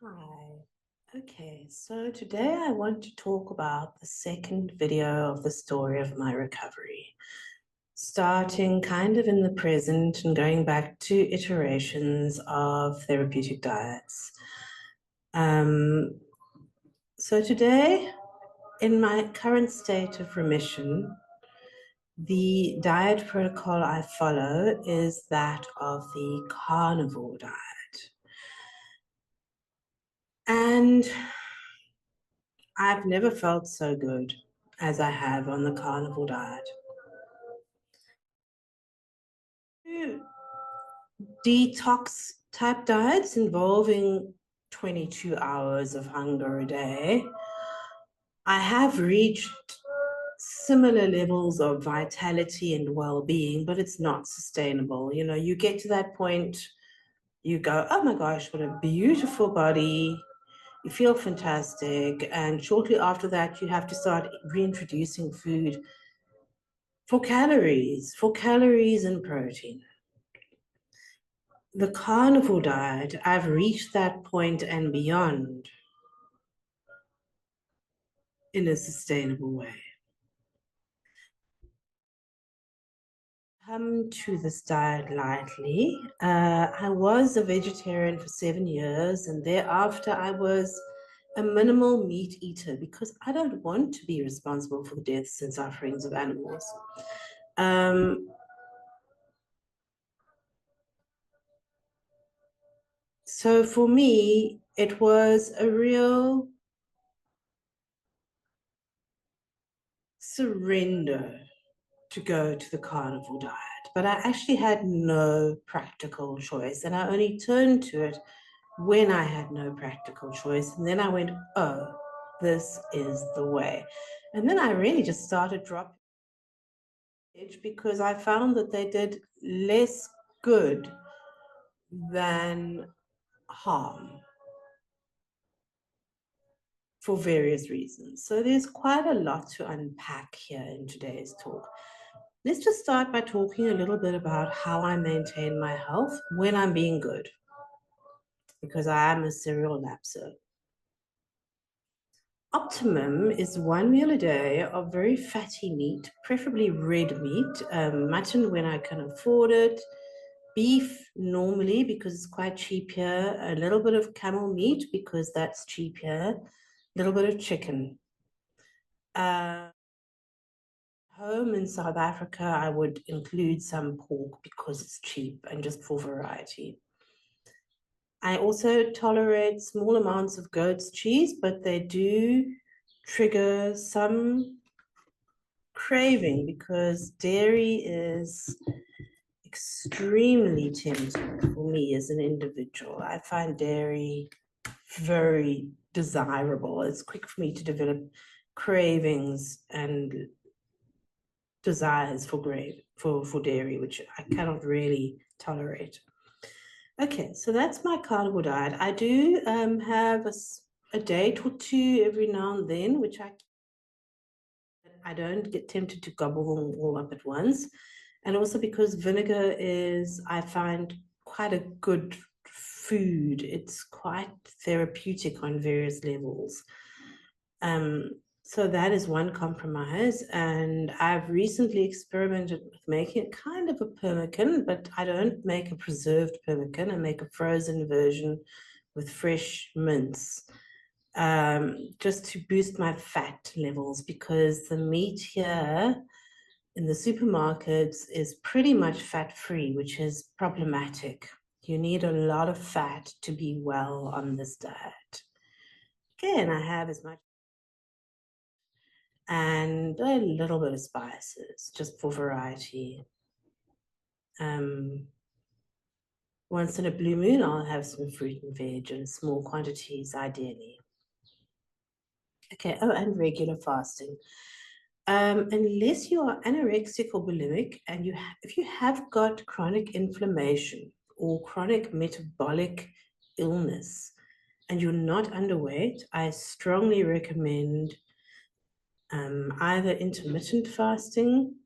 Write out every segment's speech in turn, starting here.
Hi. Okay, so today I want to talk about the second video of the story of my recovery, starting kind of in the present and going back to iterations of therapeutic diets. Um, so today, in my current state of remission, the diet protocol I follow is that of the carnivore diet. And I've never felt so good as I have on the carnivore diet. Detox type diets involving 22 hours of hunger a day, I have reached similar levels of vitality and well-being, but it's not sustainable. You know, you get to that point, you go, oh my gosh, what a beautiful body. You feel fantastic. And shortly after that, you have to start reintroducing food for calories and protein. The carnivore diet, I've reached that point and beyond in a sustainable way. Come to this diet lightly. I was a vegetarian for 7 years, and thereafter I was a minimal meat eater because I don't want to be responsible for the deaths and sufferings of animals. So for me, it was a real surrender to go to the carnivore diet, but I actually had no practical choice, and I only turned to it when I had no practical choice. And then I went, oh, this is the way. And then I really just started dropping because I found that they did less good than harm for various reasons. So there's quite a lot to unpack here in today's talk. Let's just start by talking a little bit about how I maintain my health when I'm being good, because I am a serial lapser. Optimum is 1 meal a day of very fatty meat, preferably red meat, mutton when I can afford it, beef normally because it's quite cheap here, a little bit of camel meat because that's cheap here, a little bit of chicken. Home in South Africa, I would include some pork because it's cheap and just for variety. I also tolerate small amounts of goat's cheese, but they do trigger some craving because dairy is extremely tempting for me as an individual. I find dairy very desirable. It's quick for me to develop cravings and desires for dairy, which I cannot really tolerate. Okay, so that's my carnivore diet. I do have a date or two every now and then, which I don't get tempted to gobble them all up at once. And also because vinegar is, I find, quite a good food. It's quite therapeutic on various levels. So that is one compromise. And I've recently experimented with making it kind of a pemmican, but I don't make a preserved pemmican. I make a frozen version with fresh mince, just to boost my fat levels, because the meat here in the supermarkets is pretty much fat-free, which is problematic. You need a lot of fat to be well on this diet. Again, I have as much and a little bit of spices just for variety. Once in a blue moon, I'll have some fruit and veg in small quantities, ideally. Okay, oh, and regular fasting. Unless you are anorexic or bulimic, and if you have got chronic inflammation or chronic metabolic illness, and you're not underweight, I strongly recommend either intermittent fasting,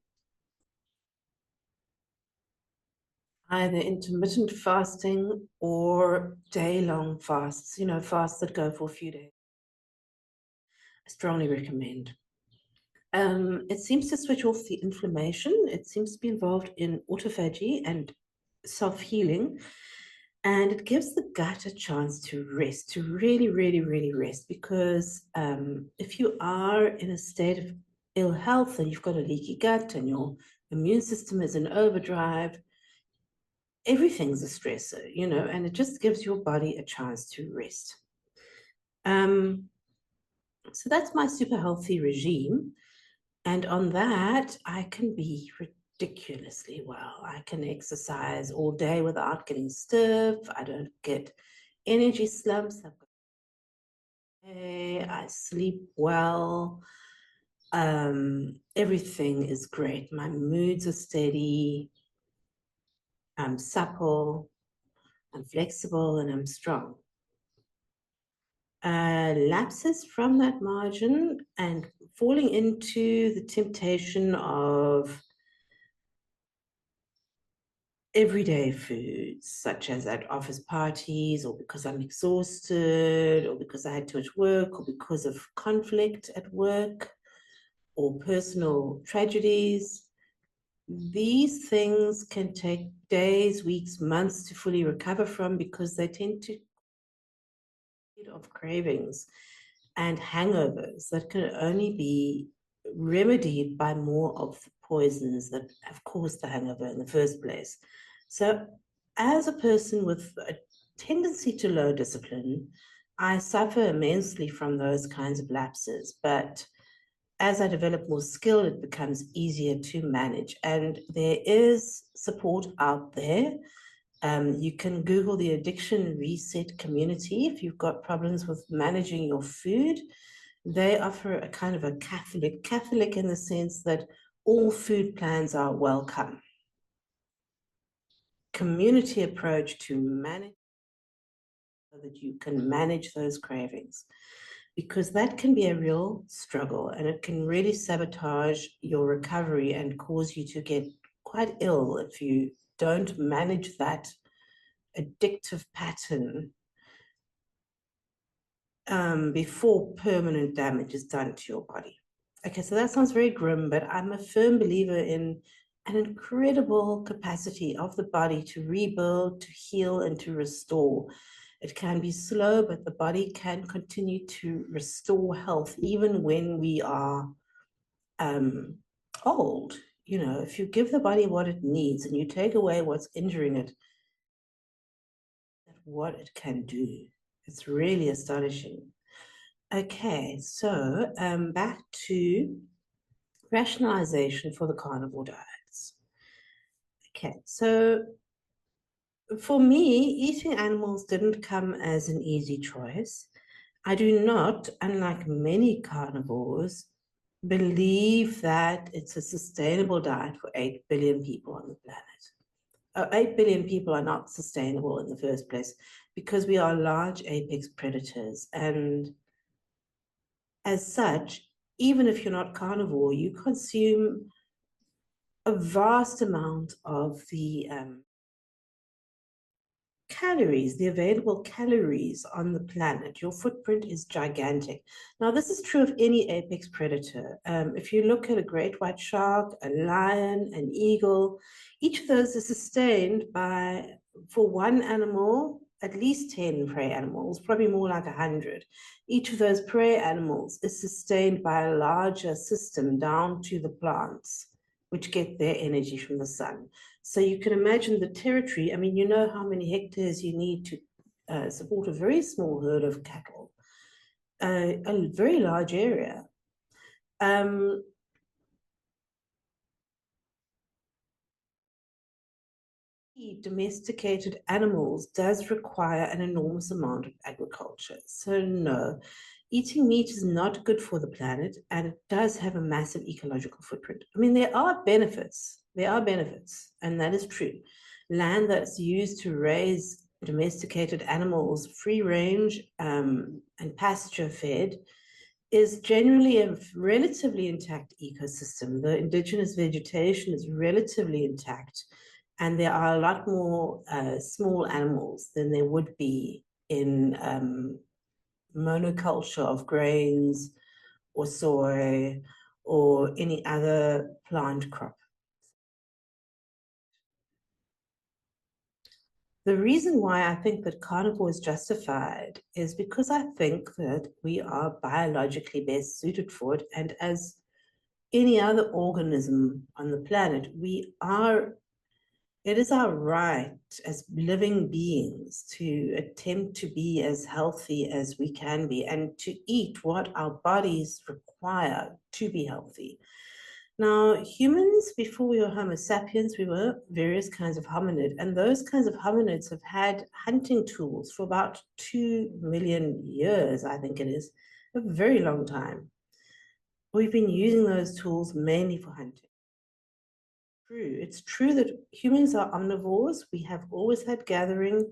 either intermittent fasting or day-long fasts, fasts that go for a few days. I strongly recommend. It seems to switch off the inflammation. It seems to be involved in autophagy and self-healing. And it gives the gut a chance to rest, to really, really, really rest. Because if you are in a state of ill health and you've got a leaky gut and your immune system is in overdrive, everything's a stressor, and it just gives your body a chance to rest. So that's my super healthy regime. And on that, I can be ridiculously well. I can exercise all day without getting stiff. I don't get energy slumps. I sleep well. Everything is great. My moods are steady. I'm supple. I'm flexible, and I'm strong. Lapses from that margin and falling into the temptation of everyday foods, such as at office parties, or because I'm exhausted, or because I had too much work, or because of conflict at work, or personal tragedies. These things can take days, weeks, months to fully recover from, because they tend to of cravings and hangovers that can only be remedied by more of the poisons that have caused the hangover in the first place. So as a person with a tendency to low discipline, I suffer immensely from those kinds of lapses. But as I develop more skill, it becomes easier to manage. And there is support out there. You can Google the Addiction Reset community if you've got problems with managing your food. They offer a kind of a Catholic in the sense that all food plans are welcome. Community approach to manage, so that you can manage those cravings, because that can be a real struggle and it can really sabotage your recovery and cause you to get quite ill if you don't manage that addictive pattern before permanent damage is done to your body. Okay, so that sounds very grim, but I'm a firm believer in an incredible capacity of the body to rebuild, to heal, and to restore. It can be slow, but the body can continue to restore health even when we are old. If you give the body what it needs and you take away what's injuring it, what it can do. It's really astonishing. Okay, so back to rationalization for the carnivore diets. Okay, so for me, eating animals didn't come as an easy choice. I do not, unlike many carnivores, believe that it's a sustainable diet for 8 billion people on the planet. 8 billion people are not sustainable in the first place because we are large apex predators. And as such, even if you're not carnivore, you consume a vast amount of the calories, the available calories on the planet. Your footprint is gigantic. Now, this is true of any apex predator. If you look at a great white shark, a lion, an eagle, each of those is sustained by, for one animal, at least 10 prey animals, probably more like 100. Each of those prey animals is sustained by a larger system down to the plants, which get their energy from the sun. So you can imagine the territory. I mean, you know how many hectares you need to support a very small herd of cattle, a very large area. Domesticated animals does require an enormous amount of agriculture. So no, eating meat is not good for the planet, and it does have a massive ecological footprint. I mean, there are benefits, and that is true. Land that's used to raise domesticated animals, free range and pasture fed, is generally a relatively intact ecosystem. The indigenous vegetation is relatively intact. And there are a lot more small animals than there would be in monoculture of grains or soy or any other plant crop. The reason why I think that carnivore is justified is because I think that we are biologically best suited for it. And as any other organism on the planet, it is our right as living beings to attempt to be as healthy as we can be and to eat what our bodies require to be healthy. Now, humans, before we were Homo sapiens, we were various kinds of hominid, and those kinds of hominids have had hunting tools for about 2 million years, I think it is, a very long time. We've been using those tools mainly for hunting. It's true that humans are omnivores. We have always had gathering,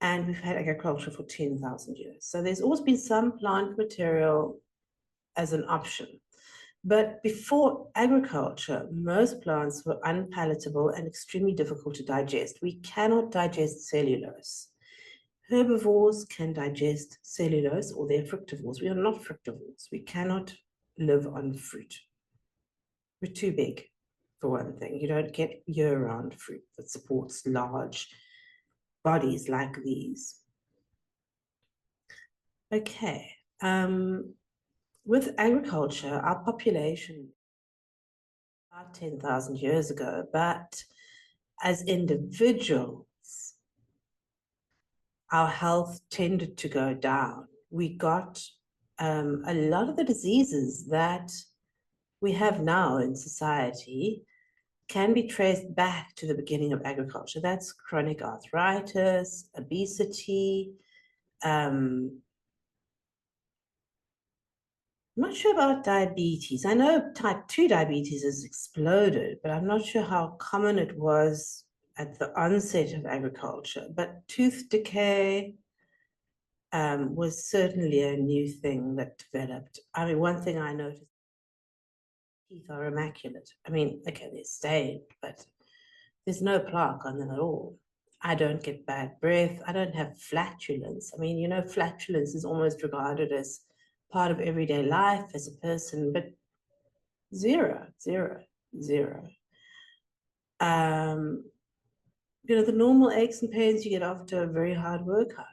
and we've had agriculture for 10,000 years. So there's always been some plant material as an option. But before agriculture, most plants were unpalatable and extremely difficult to digest. We cannot digest cellulose. Herbivores can digest cellulose, or they're fructivores. We are not fructivores. We cannot live on fruit. We're too big, for one thing. You don't get year-round fruit that supports large bodies like these. Okay. With agriculture, our population about 10,000 years ago, but as individuals, our health tended to go down. We got a lot of the diseases that we have now in society can be traced back to the beginning of agriculture. That's chronic arthritis, obesity. I'm not sure about diabetes. I know type 2 diabetes has exploded, but I'm not sure how common it was at the onset of agriculture. But tooth decay was certainly a new thing that developed. I mean, one thing I noticed, teeth are immaculate. I mean, okay, they're stained, but there's no plaque on them at all. I don't get bad breath. I don't have flatulence. I mean, flatulence is almost regarded as part of everyday life as a person, but zero. The normal aches and pains you get after a very hard workout.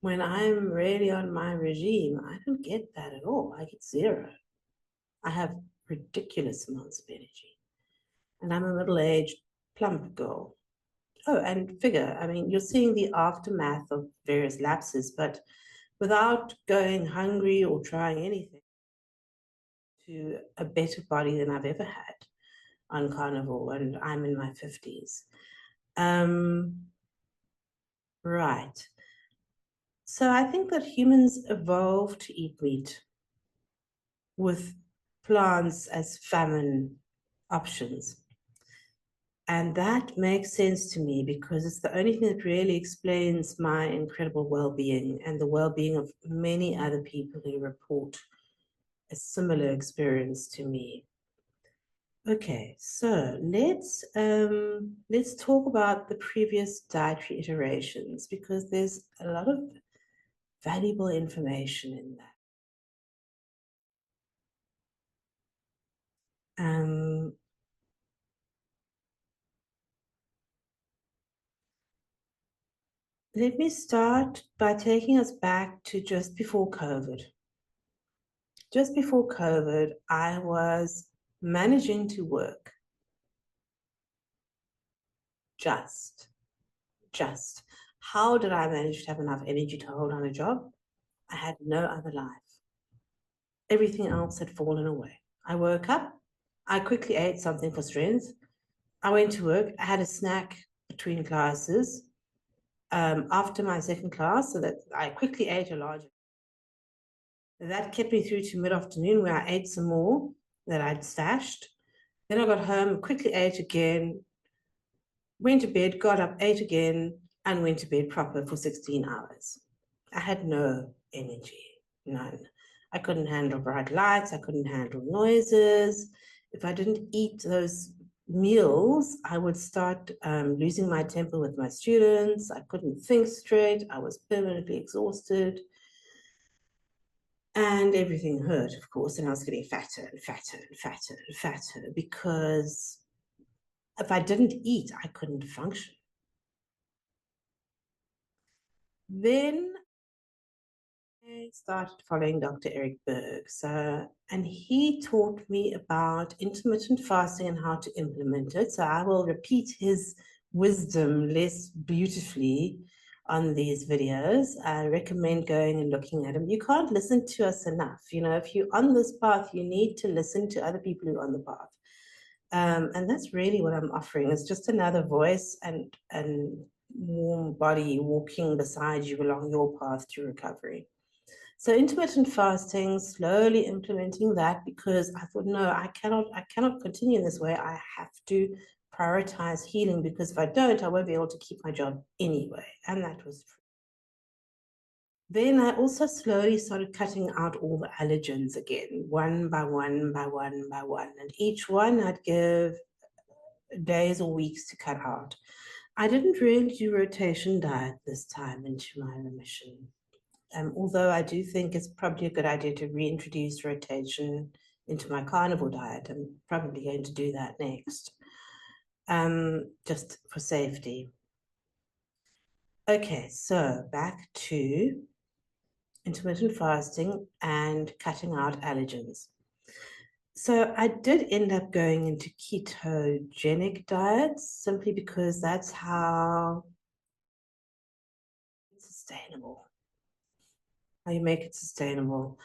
When I'm really on my regime, I don't get that at all. I get zero. I have ridiculous amounts of energy. And I'm a middle-aged, plump girl. Oh, and figure, I mean, you're seeing the aftermath of various lapses, but without going hungry or trying anything, to a better body than I've ever had on carnivore, and I'm in my 50s. Right. So I think that humans evolved to eat meat with plants as famine options. And that makes sense to me because it's the only thing that really explains my incredible well-being and the well-being of many other people who report a similar experience to me. Okay, so let's talk about the previous dietary iterations because there's a lot of valuable information in that. Let me start by taking us back to just before COVID. Just before COVID, I was managing to work. Just. How did I manage to have enough energy to hold on a job? I had no other life. Everything else had fallen away. I woke up. I quickly ate something for strength. I went to work. I had a snack between classes after my second class so that I quickly ate a large. That kept me through to mid-afternoon where I ate some more that I'd stashed. Then I got home, quickly ate again, went to bed, got up, ate again, and went to bed proper for 16 hours. I had no energy, none. I couldn't handle bright lights. I couldn't handle noises. If I didn't eat those meals, I would start losing my temper with my students. I couldn't think straight. I was permanently exhausted. And everything hurt, of course, and I was getting fatter and fatter and fatter and fatter because if I didn't eat, I couldn't function. Then I started following Dr. Eric Berg. And he taught me about intermittent fasting and how to implement it. So I will repeat his wisdom less beautifully on these videos. I recommend going and looking at them. You can't listen to us enough. You know, if you're on this path, you need to listen to other people who are on the path. And that's really what I'm offering. It's just another voice and warm body walking beside you along your path to recovery. So intermittent fasting, slowly implementing that because I thought, no, I cannot continue in this way. I have to prioritize healing because if I don't, I won't be able to keep my job anyway. And that was true. Then I also slowly started cutting out all the allergens again, one by one, by one, by one. And each one I'd give days or weeks to cut out. I didn't really do rotation diet this time into my remission. Although I do think it's probably a good idea to reintroduce rotation into my carnivore diet. I'm probably going to do that next, just for safety. Okay, so back to intermittent fasting and cutting out allergens. So I did end up going into ketogenic diets simply because that's how it's sustainable. How you make it sustainable.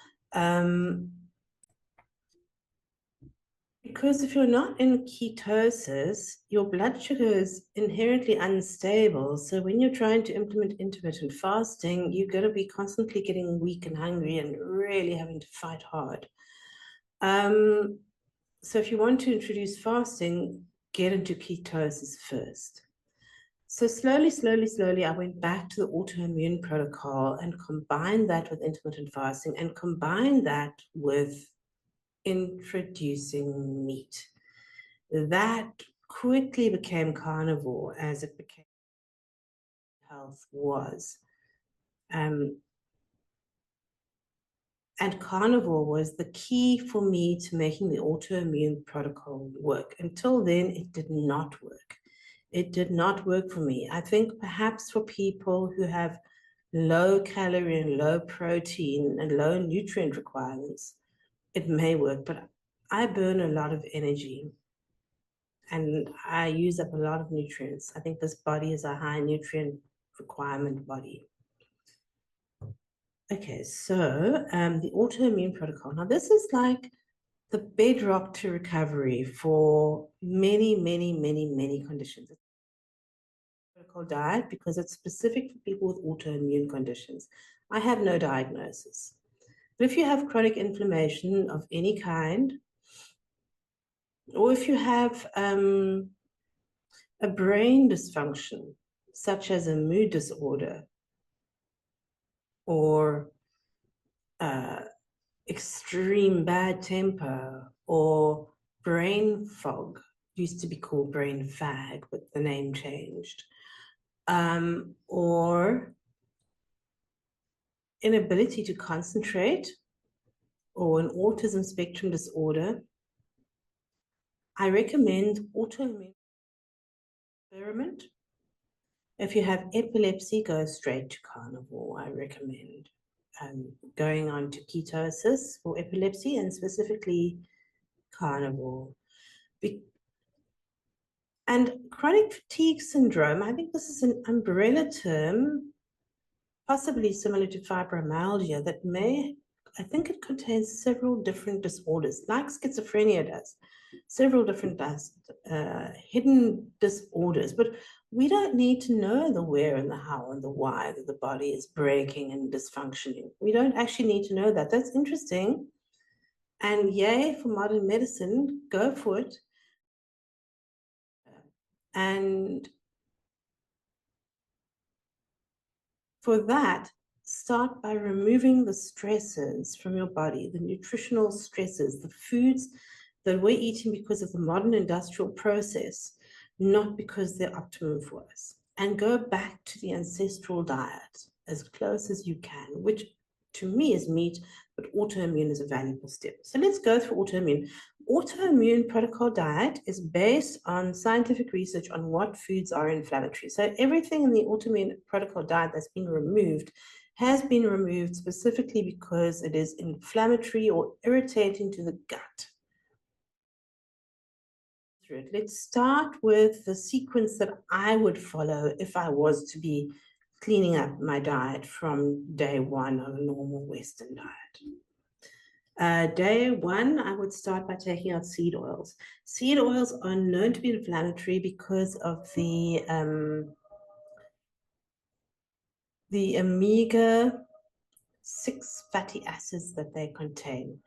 Because if you're not in ketosis, your blood sugar is inherently unstable. So when you're trying to implement intermittent fasting, you're going to be constantly getting weak and hungry and really having to fight hard. So if you want to introduce fasting, get into ketosis first. So slowly, I went back to the autoimmune protocol and combined that with intermittent fasting and combined that with introducing meat. That quickly became carnivore as it became health was. And carnivore was the key for me to making the autoimmune protocol work. Until then, it did not work. It did not work for me. I think perhaps for people who have low calorie and low protein and low nutrient requirements, it may work, but I burn a lot of energy and I use up a lot of nutrients. I think this body is a high nutrient requirement body. Okay, so the autoimmune protocol. Now, this is like the bedrock to recovery for many conditions. It's a protocol diet because it's specific for people with autoimmune conditions. I have no diagnosis. But if you have chronic inflammation of any kind, or if you have a brain dysfunction, such as a mood disorder, or extreme bad temper, or brain fog, used to be called brain fag, but the name changed, or inability to concentrate, or an autism spectrum disorder, I recommend autoimmune experiment. If you have epilepsy, go straight to carnivore. I recommend going on to ketosis for epilepsy and specifically carnivore. And chronic fatigue syndrome, I think this is an umbrella term, possibly similar to fibromyalgia, that I think it contains several different disorders, like schizophrenia does, several different hidden disorders. But we don't need to know the where and the how and the why that the body is breaking and dysfunctioning. We don't actually need to know that. That's interesting. And yay for modern medicine, go for it. And for that, start by removing the stresses from your body, the nutritional stresses, the foods that we're eating because of the modern industrial process, not because they're optimum for us. And go back to the ancestral diet as close as you can, which to me is meat, but autoimmune is a valuable step. So let's go through autoimmune. Autoimmune protocol diet is based on scientific research on what foods are inflammatory. So everything in the autoimmune protocol diet that's been removed has been removed specifically because it is inflammatory or irritating to the gut. Let's start with the sequence that I would follow if I was to be cleaning up my diet from day one on a normal Western diet. Day one, I would start by taking out seed oils. Seed oils are known to be inflammatory because of the omega-6 fatty acids that they contain.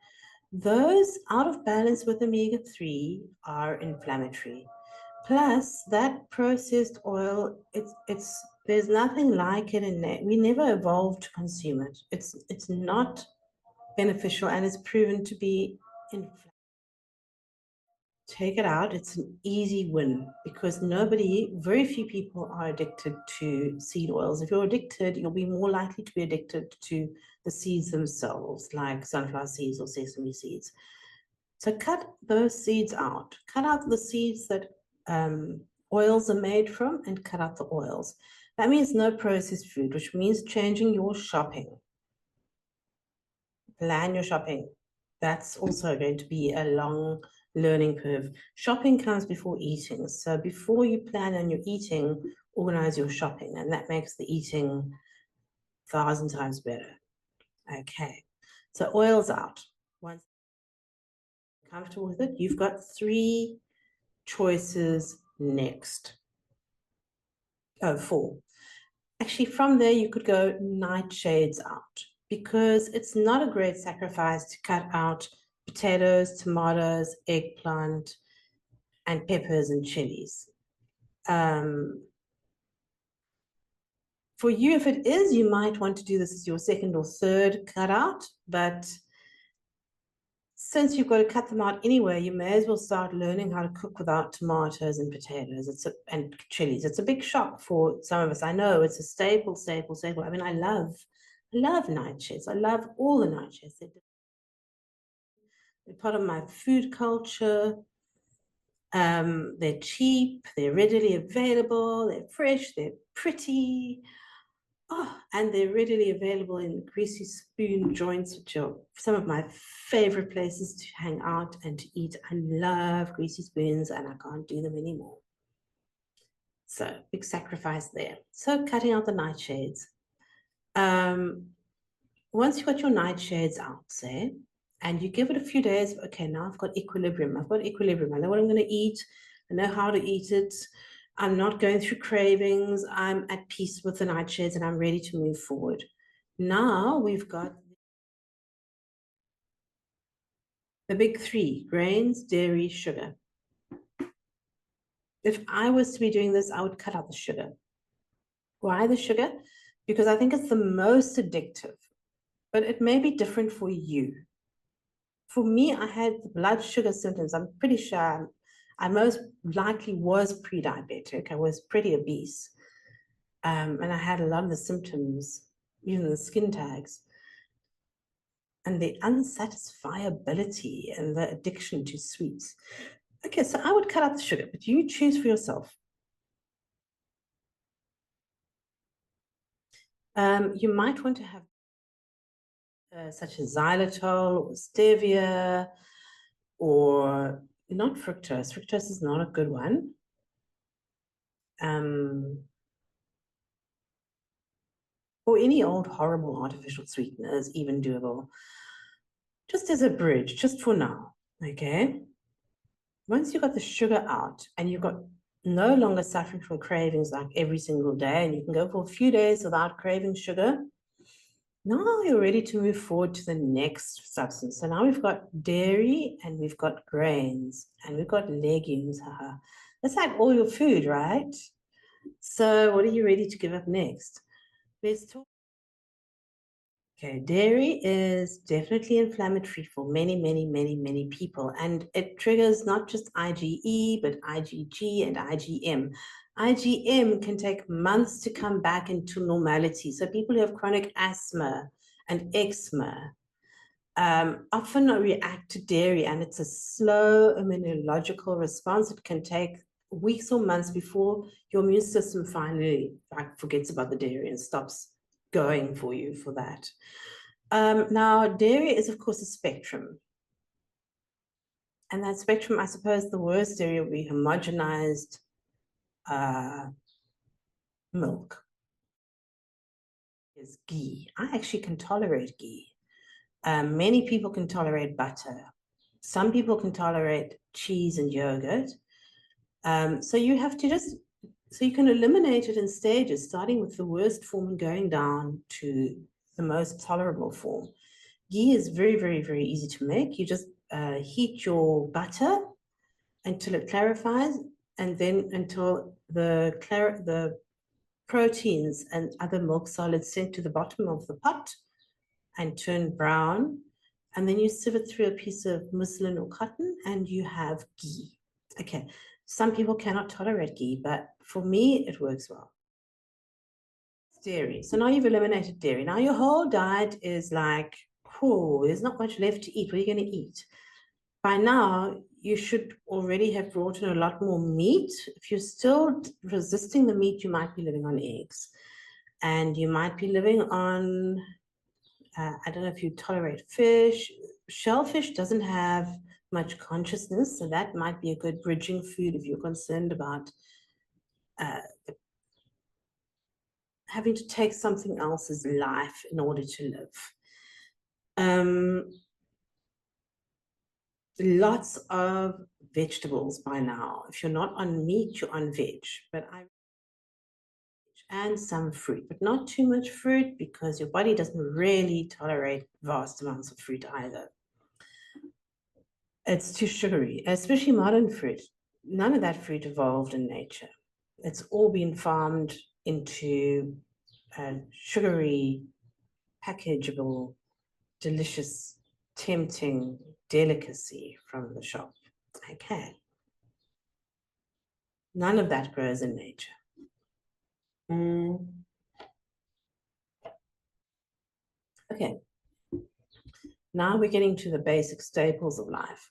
Those out of balance with omega-3 are inflammatory. Plus, that processed oil, there's nothing like it in there. We never evolved to consume it. It's not beneficial and it's proven to be inflammatory. Take it out. It's an easy win because very few people are addicted to seed oils. If you're addicted, you'll be more likely to be addicted to the seeds themselves, like sunflower seeds or sesame seeds. So cut those seeds out. Cut out the seeds that oils are made from and cut out the oils. That means no processed food, which means changing your shopping. Plan your shopping. That's also going to be a long learning curve. Shopping comes before eating. So before you plan on your eating, organize your shopping, and that makes the eating 1,000 times better. Okay, so oils out. Once you're comfortable with it, you've got 3 choices next. Oh, 4. Actually, from there, you could go nightshades out because it's not a great sacrifice to cut out potatoes, tomatoes, eggplant, and peppers and chilies. For you, if it is, you might want to do this as your second or third cutout, but since you've got to cut them out anyway, you may as well start learning how to cook without tomatoes and potatoes and chilies. It's a big shock for some of us. I know it's a staple. I mean, I love nightshades. I love all the nightshades. They're part of my food culture. They're cheap, they're readily available, they're fresh, they're pretty. Oh, and they're readily available in greasy spoon joints, which are some of my favorite places to hang out and to eat. I love greasy spoons and I can't do them anymore. So big sacrifice there. So cutting out the nightshades. Once you've got your nightshades out, say, and you give it a few days, okay, now I've got equilibrium. I know what I'm going to eat. I know how to eat it. I'm not going through cravings. I'm at peace with the nightshades and I'm ready to move forward. Now we've got the big 3, grains, dairy, sugar. If I was to be doing this, I would cut out the sugar. Why the sugar? Because I think it's the most addictive, but it may be different for you. For me, I had blood sugar symptoms. I'm pretty sure I most likely was pre-diabetic. I was pretty obese. And I had a lot of the symptoms, even the skin tags. And the unsatisfiability and the addiction to sweets. Okay, so I would cut out the sugar, but you choose for yourself. You might want to have such as xylitol or stevia, or not fructose. Fructose is not a good one. Or any old horrible artificial sweetener is even doable. Just as a bridge, just for now, okay? Once you've got the sugar out and you've got no longer suffering from cravings like every single day, and you can go for a few days without craving sugar, now you're ready to move forward to the next substance. So now we've got dairy and we've got grains and we've got legumes. That's like all your food, right? So what are you ready to give up next? Let's talk Okay, dairy is definitely inflammatory for many people, and it triggers not just IgE, but IgG and IgM. IgM can take months to come back into normality. So people who have chronic asthma and eczema often react to dairy, and it's a slow immunological response. It can take weeks or months before your immune system finally forgets about the dairy and stops going for you for that. Now, dairy is, of course, a spectrum. And that spectrum, I suppose the worst dairy would be homogenized milk. Is ghee. I actually can tolerate ghee. Many people can tolerate butter. Some people can tolerate cheese and yogurt. So you have to so you can eliminate it in stages, starting with the worst form and going down to the most tolerable form. Ghee is very easy to make. You just heat your butter until it clarifies, and then until the proteins and other milk solids sink to the bottom of the pot and turn brown. And then you sieve it through a piece of muslin or cotton, and you have ghee. Okay, some people cannot tolerate ghee, but for me, it works well. Dairy. So now you've eliminated dairy. Now your whole diet is like, oh, there's not much left to eat. What are you going to eat? By now, you should already have brought in a lot more meat. If you're still resisting the meat, you might be living on eggs. And you might be living on, I don't know if you tolerate fish. Shellfish doesn't have much consciousness, so that might be a good bridging food if you're concerned about having to take something else's life in order to live. Lots of vegetables by now. If you're not on meat, you're on veg. And some fruit, but not too much fruit because your body doesn't really tolerate vast amounts of fruit either. It's too sugary, especially modern fruit. None of that fruit evolved in nature. It's all been farmed into sugary, packageable, delicious, tempting delicacy from the shop. Okay. None of that grows in nature. Okay. Now we're getting to the basic staples of life.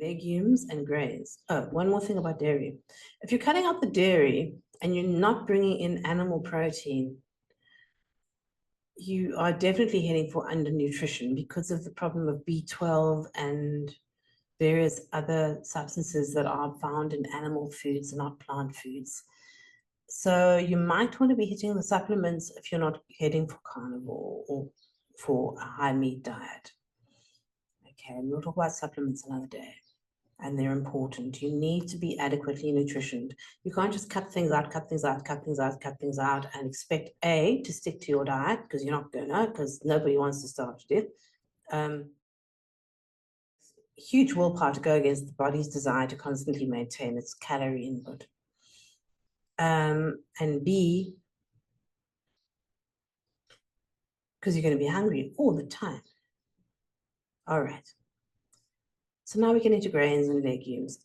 Legumes and grains. Oh, one more thing about dairy. If you're cutting out the dairy and you're not bringing in animal protein, you are definitely heading for undernutrition because of the problem of B12 and various other substances that are found in animal foods, not plant foods. So you might want to be hitting the supplements if you're not heading for carnivore or for a high meat diet. Okay, we'll talk about supplements another day. And they're important. You need to be adequately nutritioned. You can't just cut things out and expect to stick to your diet, because you're not gonna, because nobody wants to starve to death. Huge willpower to go against the body's desire to constantly maintain its calorie input. And B, because you're going to be hungry all the time. All right. So now we get into grains and legumes.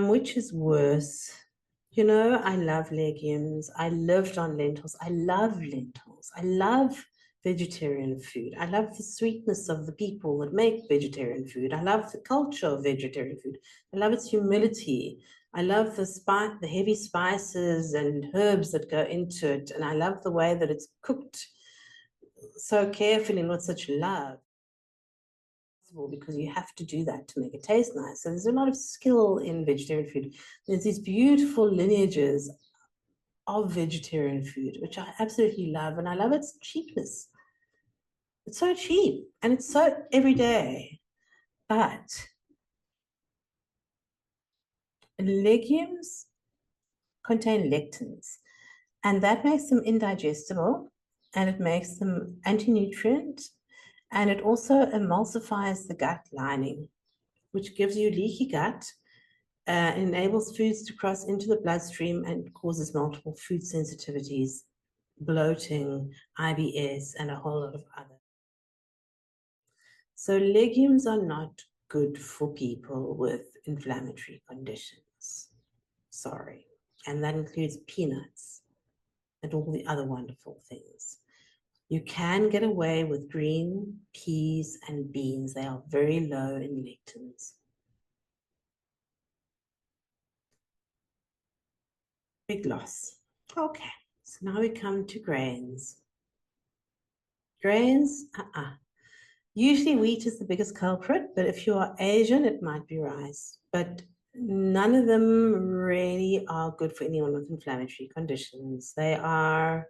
Which is worse? You know, I love legumes. I lived on lentils. I love lentils. I love vegetarian food. I love the sweetness of the people that make vegetarian food. I love the culture of vegetarian food. I love its humility. I love the heavy spices and herbs that go into it. And I love the way that it's cooked so carefully and with such love, because you have to do that to make it taste nice. So there's a lot of skill in vegetarian food. There's these beautiful lineages of vegetarian food, which I absolutely love. And I love its cheapness. It's so cheap and it's so everyday. But legumes contain lectins, and that makes them indigestible, and it makes them anti-nutrient, and it also emulsifies the gut lining, which gives you leaky gut enables foods to cross into the bloodstream and causes multiple food sensitivities, bloating, IBS, and a whole lot of other. So legumes are not good for people with inflammatory conditions. Sorry. And that includes peanuts and all the other wonderful things. You can get away with green peas and beans. They are very low in lectins. Big loss. Okay, so now we come to grains. Grains, usually wheat is the biggest culprit, but if you are Asian, it might be rice. But none of them really are good for anyone with inflammatory conditions. They are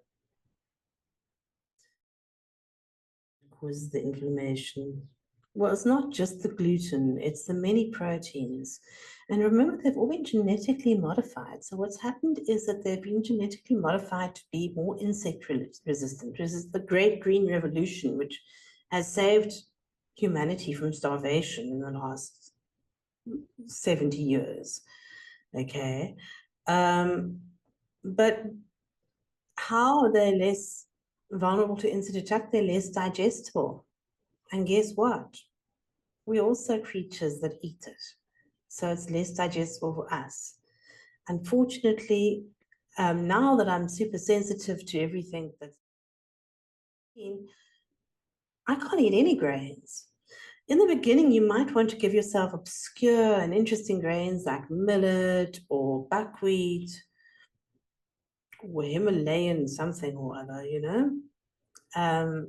cause the inflammation. Well, it's not just the gluten, it's the many proteins. And remember, they've all been genetically modified. So what's happened is that they've been genetically modified to be more insect resistant. This is the Great Green Revolution, which has saved humanity from starvation in the last 70 years. Okay. But how are they less vulnerable to insect attack? They're less digestible. And guess what? We're also creatures that eat it. So it's less digestible for us. Unfortunately, now that I'm super sensitive to everything that's I can't eat any grains. In the beginning, you might want to give yourself obscure and interesting grains like millet or buckwheat or Himalayan something or other, you know.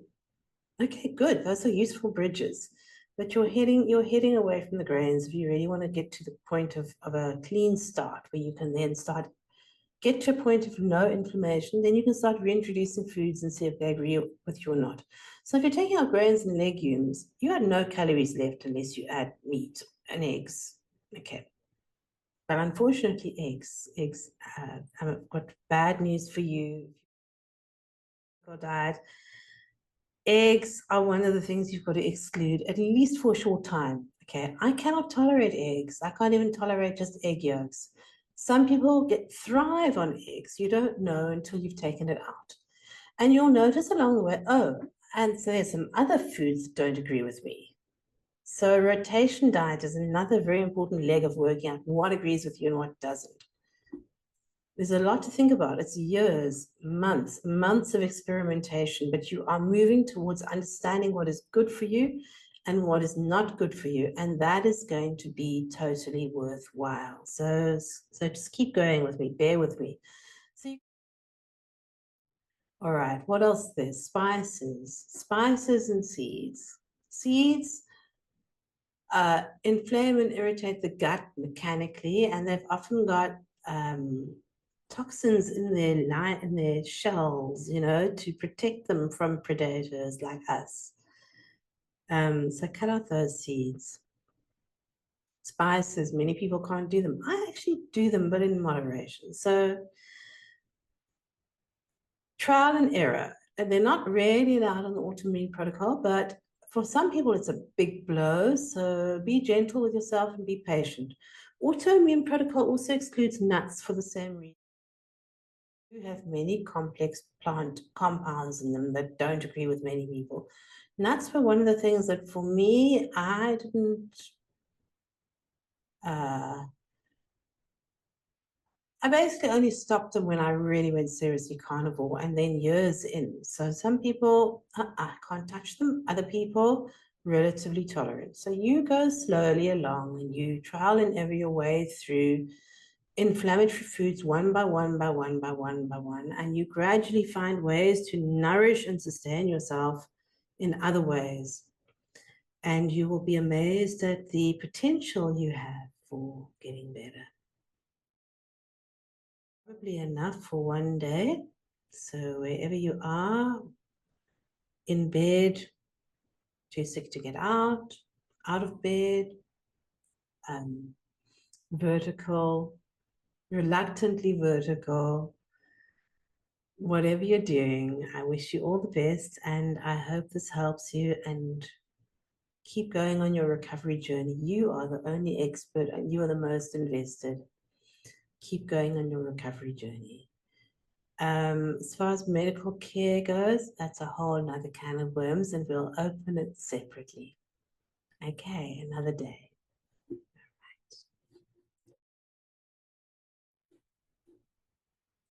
Okay, good. Those are useful bridges. But you're heading away from the grains if you really want to get to the point of a clean start where you can then get to a point of no inflammation, then you can start reintroducing foods and see if they agree with you or not. So if you're taking out grains and legumes, you have no calories left unless you add meat and eggs. Okay. But unfortunately, I've got bad news for you. Diet. Eggs are one of the things you've got to exclude, at least for a short time. Okay, I cannot tolerate eggs. I can't even tolerate just egg yolks. Some people thrive on eggs. You don't know until you've taken it out. And you'll notice along the way, oh, and so there's some other foods that don't agree with me. So rotation diet is another very important leg of working out what agrees with you and what doesn't. There's a lot to think about. It's years, months of experimentation, but you are moving towards understanding what is good for you and what is not good for you. And that is going to be totally worthwhile. So just keep going with me, bear with me. All right, what else there's? Spices and seeds. Seeds inflame and irritate the gut mechanically, and they've often got toxins in their shells, you know, to protect them from predators like us. So cut out those seeds. Spices, many people can't do them. I actually do them, but in moderation. So trial and error. And they're not really allowed on the autoimmune protocol, but for some people, it's a big blow. So be gentle with yourself and be patient. Autoimmune protocol also excludes nuts for the same reason. You have many complex plant compounds in them that don't agree with many people. Nuts were one of the things that for me, I didn't, I basically only stopped them when I really went seriously carnivore and then years in. So some people, I can't touch them. Other people, relatively tolerant. So you go slowly along and you trial and error your way through inflammatory foods one by one by one by one by one, and you gradually find ways to nourish and sustain yourself in other ways. And you will be amazed at the potential you have for getting better. Probably enough for one day. So wherever you are, in bed, too sick to get out of bed, vertical, reluctantly vertical, whatever you're doing, I wish you all the best and I hope this helps you and Keep going on your recovery journey. You are the only expert and you are the most invested. Keep going on your recovery journey. As far as medical care goes, that's a whole nother can of worms, and we'll open it separately. Okay, another day.